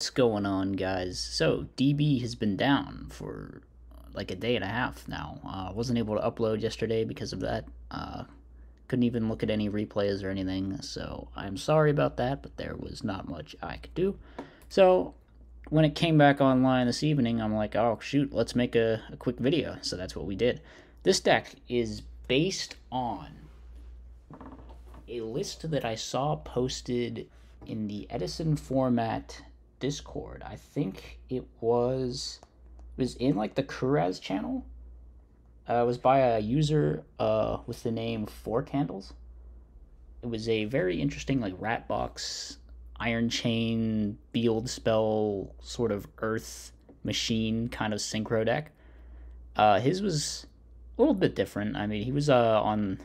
What's going on, guys? So, DB has been down for like a day and a half now. Wasn't able to upload yesterday because of that. Couldn't even look at any replays or anything, so I'm sorry about that, but there was not much I could do. So, when it came back online this evening, I'm like, oh shoot, let's make a quick video. So that's what we did. This deck is based on a list that I saw posted in the Edison format Discord. I think it was in like the Kuraz channel. It was by a user with the name Four Candles. It was a very interesting like Ratbox, Iron Chain, Field Spell sort of Earth Machine kind of synchro deck. His was a little bit different. I mean, he was on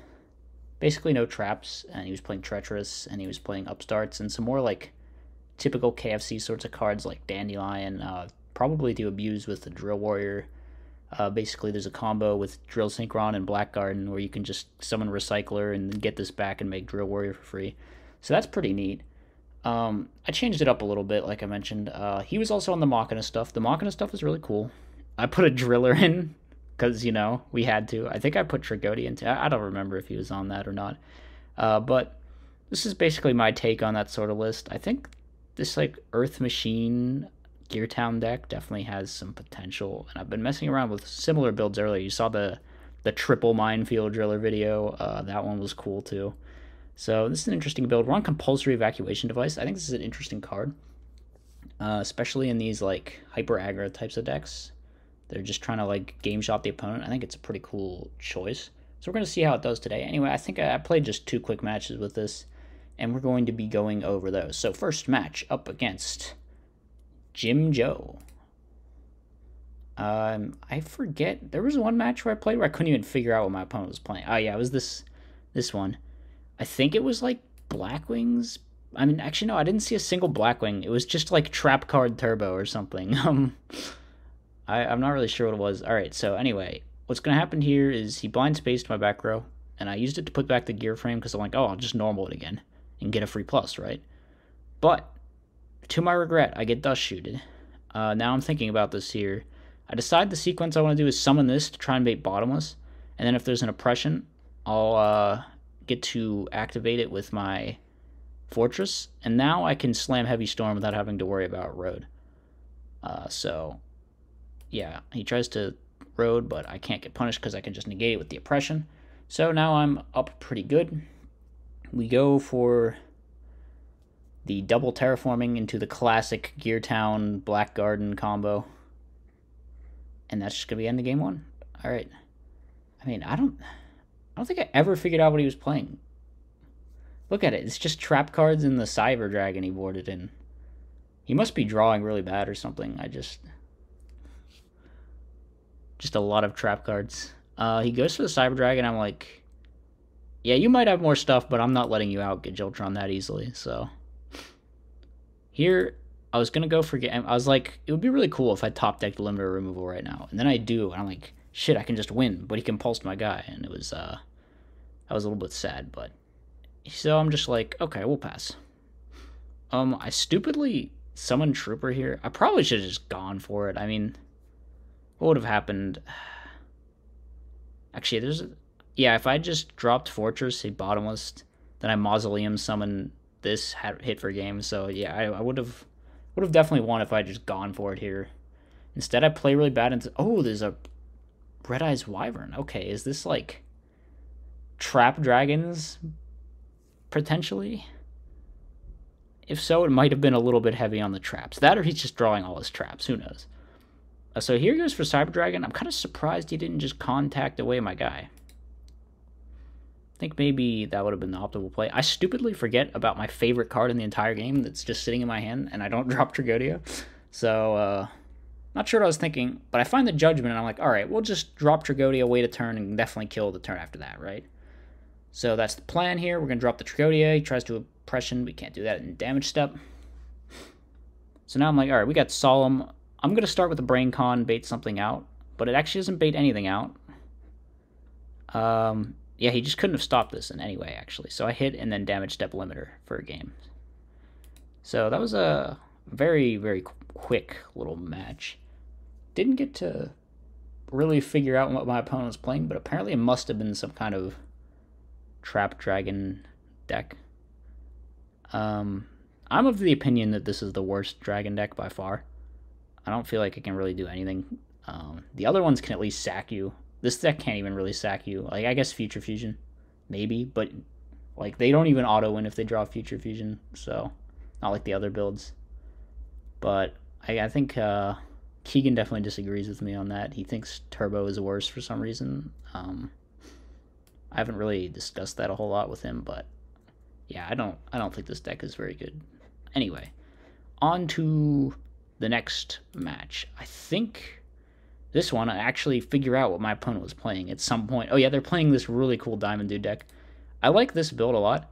basically no traps, and he was playing Treacherous, and he was playing Upstarts, and some more like typical KFC sorts of cards like Dandelion, probably to abuse with the Drill Warrior. Basically, there's a combo with Drill Synchron and Black Garden where you can just summon Recycler and then get this back and make Drill Warrior for free. So that's pretty neat. I changed it up a little bit, like I mentioned. He was also on the Machina stuff. The Machina stuff is really cool. I put a Driller in because, we had to. I think I put Tragodia into. I don't remember if he was on that or not. But this is basically my take on that sort of list. I think this like Earth Machine Gear Town deck definitely has some potential, and I've been messing around with similar builds earlier. You saw the triple Minefield Driller video. That one was cool too. So this is an interesting build. We're on Compulsory Evacuation Device. I think this is an interesting card, especially in these like hyper aggro types of decks. They're just trying to like game shot the opponent. I think it's a pretty cool choice. So we're going to see how it does today. Anyway, I think I played just 2 quick matches with this, and we're going to be going over those. So first match up against Jim Joe. I forget. There was one match where I played where I couldn't even figure out what my opponent was playing. Oh yeah, it was this one. I think it was like Blackwings. I mean, actually no, I didn't see a single Blackwing. It was just like Trap Card Turbo or something. I'm not really sure what it was. All right, so anyway, what's gonna happen here is he blind spaced my back row, and I used it to put back the gear frame because I'm like, oh, I'll just normal it again and get a free plus, right? But to my regret, I get dust shooted. Now I'm thinking about this here. I decide the sequence I want to do is summon this to try and bait Bottomless, and then if there's an oppression, I'll get to activate it with my Fortress, and now I can slam Heavy Storm without having to worry about Road. So, yeah, he tries to Road, but I can't get punished because I can just negate it with the oppression. So now I'm up pretty good. We go for the double terraforming into the classic Gear Town Black Garden combo. And that's just going to be end of game 1. All right. I mean, I don't think I ever figured out what he was playing. Look at it. It's just trap cards in the Cyber Dragon he boarded in. He must be drawing really bad or something. Just a lot of trap cards. He goes for the Cyber Dragon. I'm like, yeah, you might have more stuff, but I'm not letting you out Giltron that easily, so here, I was going to go for game. I was like, it would be really cool if I top decked limiter removal right now. And then I do, and I'm like, shit, I can just win. But he compulsed my guy, and it was, I was a little bit sad, but. So I'm just like, okay, we'll pass. I stupidly summoned Trooper here. I probably should have just gone for it. I mean, what would have happened? Actually, yeah, if I just dropped Fortress, he Bottomless, then I Mausoleum summon this hit for game. So yeah, I would have definitely won if I just gone for it here. Instead, I play really bad into. Oh, there's a Red Eyes Wyvern. Okay, is this like Trap Dragons potentially? If so, it might have been a little bit heavy on the traps. That or he's just drawing all his traps. Who knows? So here goes for Cyber Dragon. I'm kind of surprised he didn't just contact away my guy. I think maybe that would have been the optimal play. I stupidly forget about my favorite card in the entire game that's just sitting in my hand, and I don't drop Tragodia. So, not sure what I was thinking, but I find the Judgment, and I'm like, alright, we'll just drop Tragodia, wait a turn, and definitely kill the turn after that, right? So that's the plan here. We're going to drop the Tragodia. He tries to Oppression. We can't do that in damage step. So now I'm like, alright, we got Solemn. I'm going to start with the Brain Con, bait something out, but it actually doesn't bait anything out. Yeah, he just couldn't have stopped this in any way, actually. So I hit and then damage step limiter for a game. So that was a Very, very quick little match. Didn't get to really figure out what my opponent was playing, but apparently it must have been some kind of Trap Dragon deck. I'm of the opinion that this is the worst dragon deck by far. I don't feel like it can really do anything. The other ones can at least sack you. This deck can't even really sack you. Like, I guess Future Fusion, maybe, but like they don't even auto win if they draw Future Fusion, so not like the other builds. But I think Keegan definitely disagrees with me on that. He thinks Turbo is worse for some reason. I haven't really discussed that a whole lot with him, but yeah, I don't think this deck is very good. Anyway, on to the next match. I think this one I actually figure out what my opponent was playing at some point. Oh yeah, they're playing this really cool Diamond Dude deck. I like this build a lot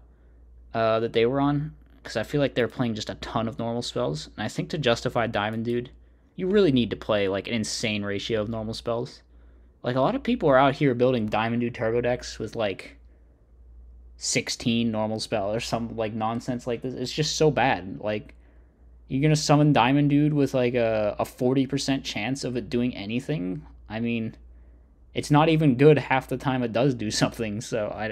that they were on, because I feel like they're playing just a ton of normal spells. And I think to justify Diamond Dude, you really need to play like an insane ratio of normal spells. Like, a lot of people are out here building Diamond Dude turbo decks with like 16 normal spell or some like nonsense like this. It's just so bad. Like, you're gonna summon Diamond Dude with like a 40% chance of it doing anything. I mean, it's not even good half the time it does do something. So I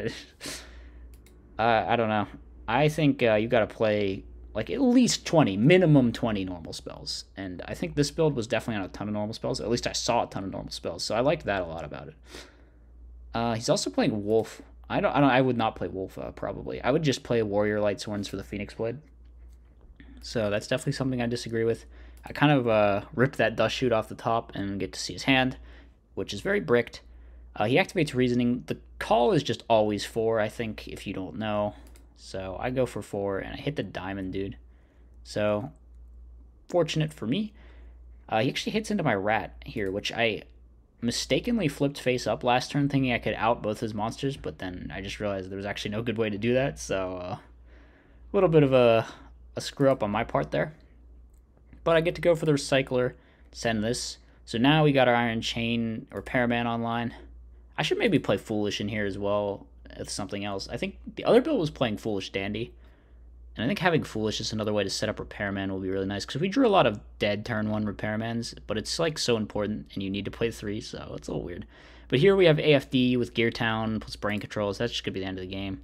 don't know. I think you got to play like at least 20, minimum 20 normal spells. And I think this build was definitely on a ton of normal spells. At least I saw a ton of normal spells, so I liked that a lot about it. He's also playing Wolf. I would not play Wolf, probably. I would just play Warrior Lightsworns for the Phoenix Blade. So that's definitely something I disagree with. I kind of ripped that Dust Shoot off the top and get to see his hand, which is very bricked. He activates Reasoning. The call is just always 4, I think, if you don't know. So I go for 4, and I hit the Diamond Dude. So, fortunate for me. He actually hits into my Rat here, which I mistakenly flipped face up last turn, thinking I could out both his monsters, but then I just realized there was actually no good way to do that, so a little bit of a screw up on my part there. But I get to go for the Recycler, send this. So now we got our Iron Chain Repairman online. I should maybe play Foolish in here as well as something else. I think the other build was playing Foolish Dandy. And I think having Foolish is another way to set up Repairman will be really nice, because we drew a lot of dead turn 1 Repairmans, but it's like so important and you need to play 3, so it's a little weird. But here we have AFD with Gear Town plus Brain Control, so that's just going to be the end of the game.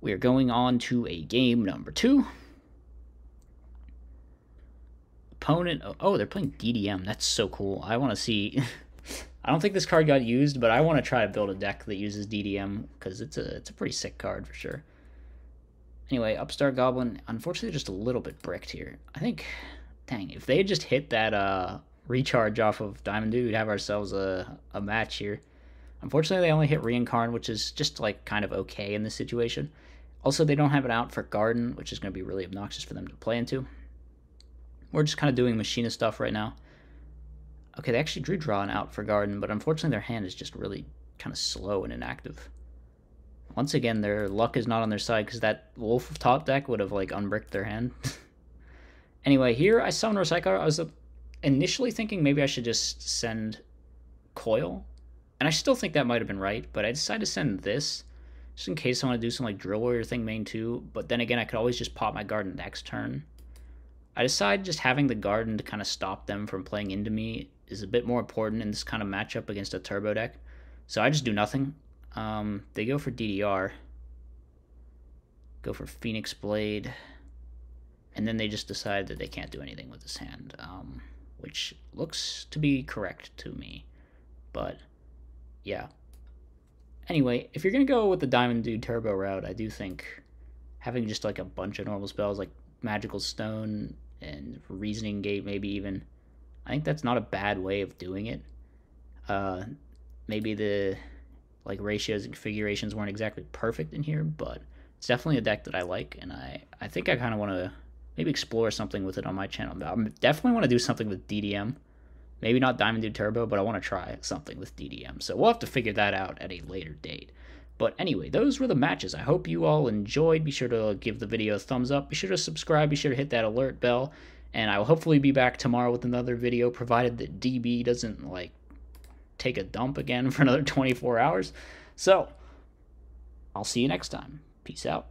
We are going on to a game number 2. Opponent, oh, they're playing DDM. That's so cool. I want to see. I don't think this card got used, but I want to try to build a deck that uses DDM, because it's a pretty sick card for sure. Anyway, Upstart Goblin, unfortunately just a little bit bricked here. I think, dang, if they had just hit that recharge off of Diamond Dude, we'd have ourselves a match here. Unfortunately, they only hit Reincarn, which is just like kind of okay in this situation. Also, they don't have it out for Garden, which is going to be really obnoxious for them to play into. We're just kind of doing Machinist stuff right now. Okay, they actually drew draw an out for Garden, but unfortunately their hand is just really kind of slow and inactive. Once again, their luck is not on their side, because that Wolf of Top deck would have like unbricked their hand. Anyway, here I summon Recycler. I was initially thinking maybe I should just send Coil, and I still think that might have been right, but I decided to send this, just in case I want to do some like Drill Warrior thing main 2, but then again I could always just pop my Garden next turn. I decided just having the Garden to kind of stop them from playing into me is a bit more important in this kind of matchup against a Turbo deck, so I just do nothing. They go for DDR, go for Phoenix Blade, and then they just decide that they can't do anything with this hand, which looks to be correct to me, but yeah. Anyway, if you're going to go with the Diamond Dude Turbo route, I do think having just like a bunch of normal spells like Magical Stone and Reasoning Gate maybe even, I think that's not a bad way of doing it. Maybe the like ratios and configurations weren't exactly perfect in here, but it's definitely a deck that I like, and I think I kind of want to maybe explore something with it on my channel. I definitely want to do something with DDM. Maybe not Diamond Dude Turbo, but I want to try something with DDM. So we'll have to figure that out at a later date. But anyway, those were the matches. I hope you all enjoyed. Be sure to give the video a thumbs up. Be sure to subscribe. Be sure to hit that alert bell. And I will hopefully be back tomorrow with another video, provided that DB doesn't like take a dump again for another 24 hours. So I'll see you next time. Peace out.